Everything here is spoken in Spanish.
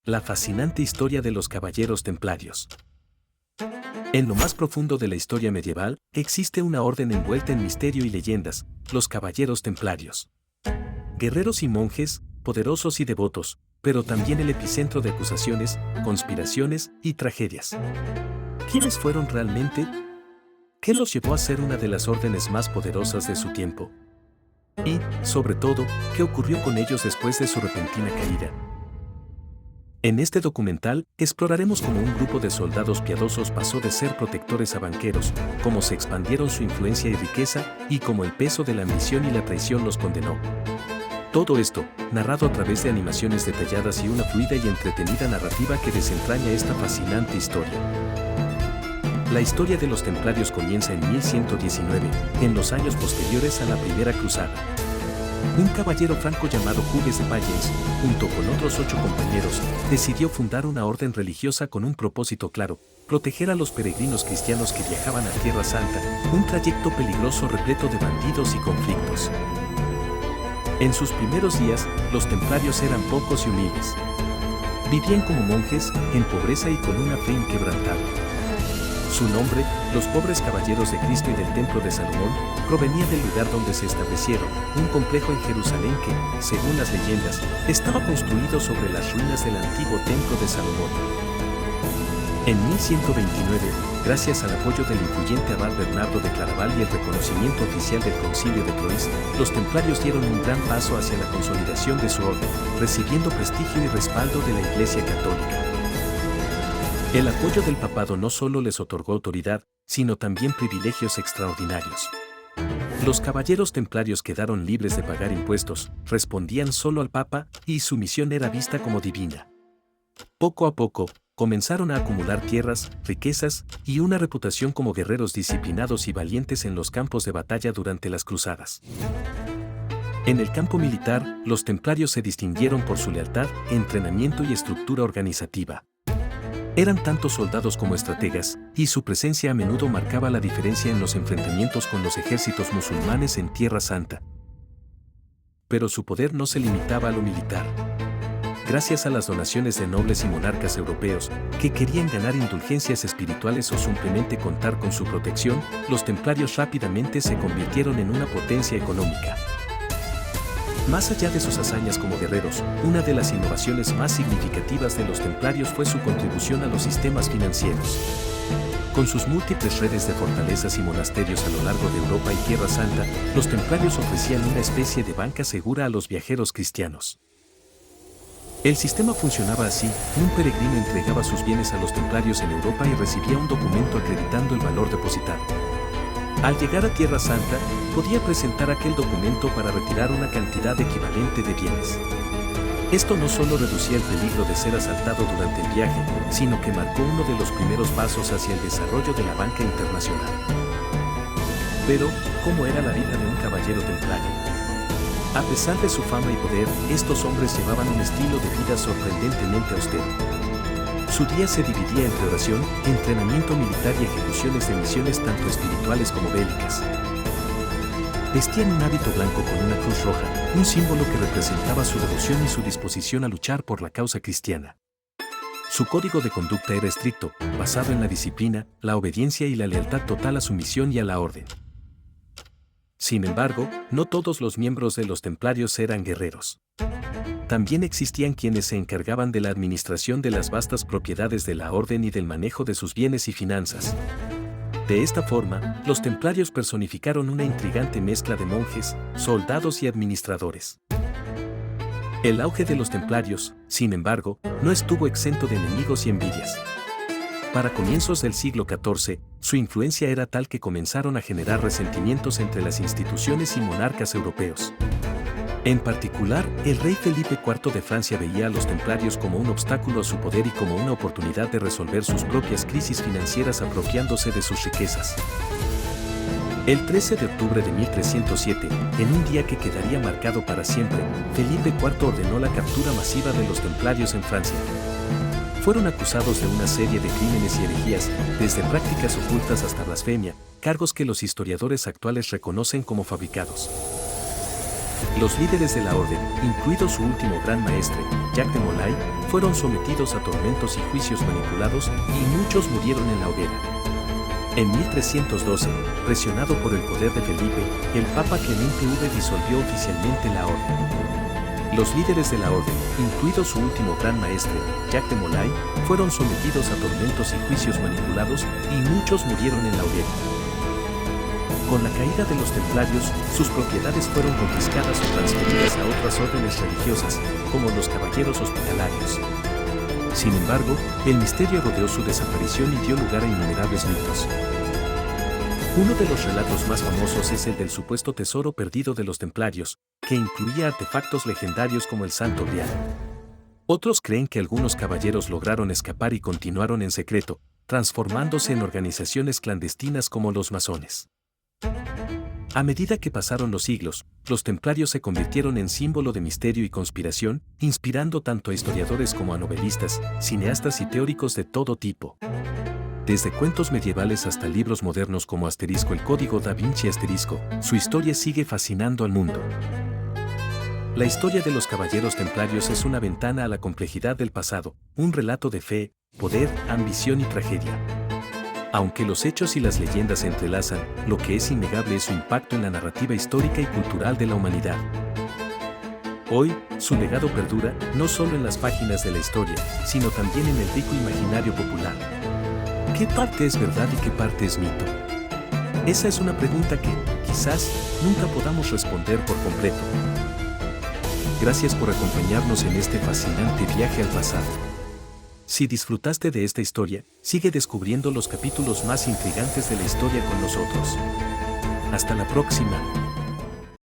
La fascinante historia de los caballeros templarios. En lo más profundo de la historia medieval, existe una orden envuelta en misterio y leyendas, los caballeros templarios. Guerreros y monjes, poderosos y devotos, pero también el epicentro de acusaciones, conspiraciones y tragedias. ¿Quiénes fueron realmente? ¿Qué los llevó a ser una de las órdenes más poderosas de su tiempo? Y, sobre todo, ¿qué ocurrió con ellos después de su repentina caída? En este documental, exploraremos cómo un grupo de soldados piadosos pasó de ser protectores a banqueros, cómo se expandieron su influencia y riqueza, y cómo el peso de la ambición y la traición los condenó. Todo esto, narrado a través de animaciones detalladas y una fluida y entretenida narrativa que desentraña esta fascinante historia. La historia de los templarios comienza en 1119, en los años posteriores a la Primera Cruzada. Un caballero franco llamado Hugues de Payens, junto con otros 8 compañeros, decidió fundar una orden religiosa con un propósito claro: proteger a los peregrinos cristianos que viajaban a Tierra Santa, un trayecto peligroso repleto de bandidos y conflictos. En sus primeros días, los templarios eran pocos y humildes. Vivían como monjes, en pobreza y con una fe inquebrantable. Su nombre, los pobres caballeros de Cristo y del Templo de Salomón, provenía del lugar donde se establecieron, un complejo en Jerusalén que, según las leyendas, estaba construido sobre las ruinas del antiguo Templo de Salomón. En 1129, gracias al apoyo del influyente abad Bernardo de Claraval y el reconocimiento oficial del Concilio de Troyes, los templarios dieron un gran paso hacia la consolidación de su orden, recibiendo prestigio y respaldo de la Iglesia Católica. El apoyo del papado no solo les otorgó autoridad, sino también privilegios extraordinarios. Los caballeros templarios quedaron libres de pagar impuestos, respondían solo al papa, y su misión era vista como divina. Poco a poco, comenzaron a acumular tierras, riquezas, y una reputación como guerreros disciplinados y valientes en los campos de batalla durante las cruzadas. En el campo militar, los templarios se distinguieron por su lealtad, entrenamiento y estructura organizativa. Eran tanto soldados como estrategas, y su presencia a menudo marcaba la diferencia en los enfrentamientos con los ejércitos musulmanes en Tierra Santa. Pero su poder no se limitaba a lo militar. Gracias a las donaciones de nobles y monarcas europeos, que querían ganar indulgencias espirituales o simplemente contar con su protección, los templarios rápidamente se convirtieron en una potencia económica. Más allá de sus hazañas como guerreros, una de las innovaciones más significativas de los templarios fue su contribución a los sistemas financieros. Con sus múltiples redes de fortalezas y monasterios a lo largo de Europa y Tierra Santa, los templarios ofrecían una especie de banca segura a los viajeros cristianos. El sistema funcionaba así: un peregrino entregaba sus bienes a los templarios en Europa y recibía un documento acreditando el valor depositado. Al llegar a Tierra Santa, podía presentar aquel documento para retirar una cantidad equivalente de bienes. Esto no solo reducía el peligro de ser asaltado durante el viaje, sino que marcó uno de los primeros pasos hacia el desarrollo de la banca internacional. Pero, ¿cómo era la vida de un caballero templario? A pesar de su fama y poder, estos hombres llevaban un estilo de vida sorprendentemente austero. Su día se dividía entre oración, entrenamiento militar y ejecuciones de misiones tanto espirituales como bélicas. Vestían un hábito blanco con una cruz roja, un símbolo que representaba su devoción y su disposición a luchar por la causa cristiana. Su código de conducta era estricto, basado en la disciplina, la obediencia y la lealtad total a su misión y a la orden. Sin embargo, no todos los miembros de los templarios eran guerreros. También existían quienes se encargaban de la administración de las vastas propiedades de la orden y del manejo de sus bienes y finanzas. De esta forma, los templarios personificaron una intrigante mezcla de monjes, soldados y administradores. El auge de los templarios, sin embargo, no estuvo exento de enemigos y envidias. Para comienzos del siglo XIV, su influencia era tal que comenzaron a generar resentimientos entre las instituciones y monarcas europeos. En particular, el rey Felipe IV de Francia veía a los templarios como un obstáculo a su poder y como una oportunidad de resolver sus propias crisis financieras apropiándose de sus riquezas. El 13 de octubre de 1307, en un día que quedaría marcado para siempre, Felipe IV ordenó la captura masiva de los templarios en Francia. Fueron acusados de una serie de crímenes y herejías, desde prácticas ocultas hasta blasfemia, cargos que los historiadores actuales reconocen como fabricados. Los líderes de la orden, incluido su último gran maestre, Jacques de Molay, fueron sometidos a tormentos y juicios manipulados y muchos murieron en la hoguera. En 1312, presionado por el poder de Felipe, el Papa Clemente V disolvió oficialmente la orden. Los líderes de la orden, incluido su último gran maestre, Jacques de Molay, fueron sometidos a tormentos y juicios manipulados y muchos murieron en la hoguera. Con la caída de los templarios, sus propiedades fueron confiscadas o transferidas a otras órdenes religiosas, como los caballeros hospitalarios. Sin embargo, el misterio rodeó su desaparición y dio lugar a innumerables mitos. Uno de los relatos más famosos es el del supuesto tesoro perdido de los templarios, que incluía artefactos legendarios como el Santo Grial. Otros creen que algunos caballeros lograron escapar y continuaron en secreto, transformándose en organizaciones clandestinas como los masones. A medida que pasaron los siglos, los templarios se convirtieron en símbolo de misterio y conspiración, inspirando tanto a historiadores como a novelistas, cineastas y teóricos de todo tipo. Desde cuentos medievales hasta libros modernos como el Código da Vinci su historia sigue fascinando al mundo. La historia de los caballeros templarios es una ventana a la complejidad del pasado, un relato de fe, poder, ambición y tragedia. Aunque los hechos y las leyendas se entrelazan, lo que es innegable es su impacto en la narrativa histórica y cultural de la humanidad. Hoy, su legado perdura no solo en las páginas de la historia, sino también en el rico imaginario popular. ¿Qué parte es verdad y qué parte es mito? Esa es una pregunta que, quizás, nunca podamos responder por completo. Gracias por acompañarnos en este fascinante viaje al pasado. Si disfrutaste de esta historia, sigue descubriendo los capítulos más intrigantes de la historia con nosotros. Hasta la próxima.